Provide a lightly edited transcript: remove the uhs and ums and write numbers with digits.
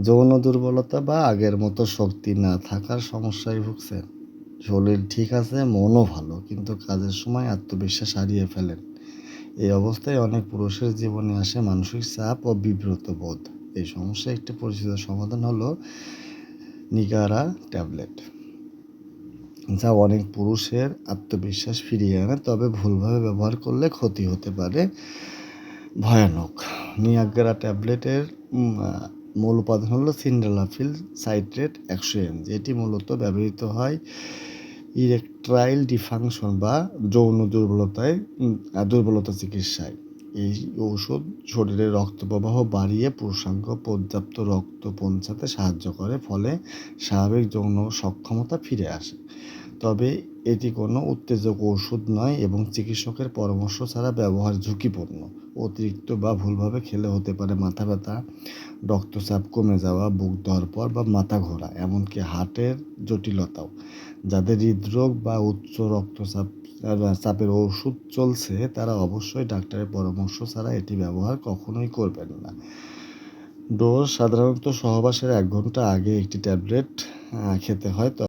যৌন দুর্বলতা বা আগের মতো শক্তি না থাকার সমস্যায় ভুগছেন? শরীর ঠিক আছে, মনও ভালো, কিন্তু কাজের সময় আত্মবিশ্বাস হারিয়ে ফেলেন। এই অবস্থায় অনেক পুরুষের জীবনে আসে মানসিক চাপ ও বিব্রত বোধ। এই সমস্যার একটি পরিচিত সমাধান হলো নিগারা ট্যাবলেট, যা অনেক পুরুষের আত্মবিশ্বাস ফিরিয়ে আনে, তবে ভুলভাবে ব্যবহার করলে ক্ষতি হতে পারে ভয়ানক। নিয়াগ্রা ট্যাবলেটের মূল উপাদান হলো সিন্ডালাফিল সাইট্রেট 100 mg। এটি মূলত ব্যবহৃত হয় ইরেকটাইল ডিসফাংশন বা যৌন দুর্বলতা চিকিৎসায়। এই ঔষধ শরীরে রক্ত প্রবাহ বাড়িয়ে পুরুষাঙ্গ পর্যাপ্ত রক্ত পৌঁছাতে সাহায্য করে, ফলে স্বাভাবিক যৌন সক্ষমতা ফিরে আসে। তবে এটি কোনো উত্তেজক ওষুধ নয় এবং চিকিৎসকের পরামর্শ ছাড়া ব্যবহার ঝুঁকিপূর্ণ। অতিরিক্ত বা ভুলভাবে খেলে হতে পারে মাথা ব্যথা, রক্তচাপ কমে যাওয়া, বুক ধড়ফড় বা মাথা ঘোরা, এমনকি হার্টের জটিলতাও। যাদের হৃদরোগ বা উচ্চ চাপের ওষুধ চলছে, তারা অবশ্যই ডাক্তারের পরামর্শ ছাড়া এটি ব্যবহার কখনোই করবেন না। ডোজ সাধারণত সহবাসের 1 ঘন্টা আগে একটি ট্যাবলেট খেতে হয়।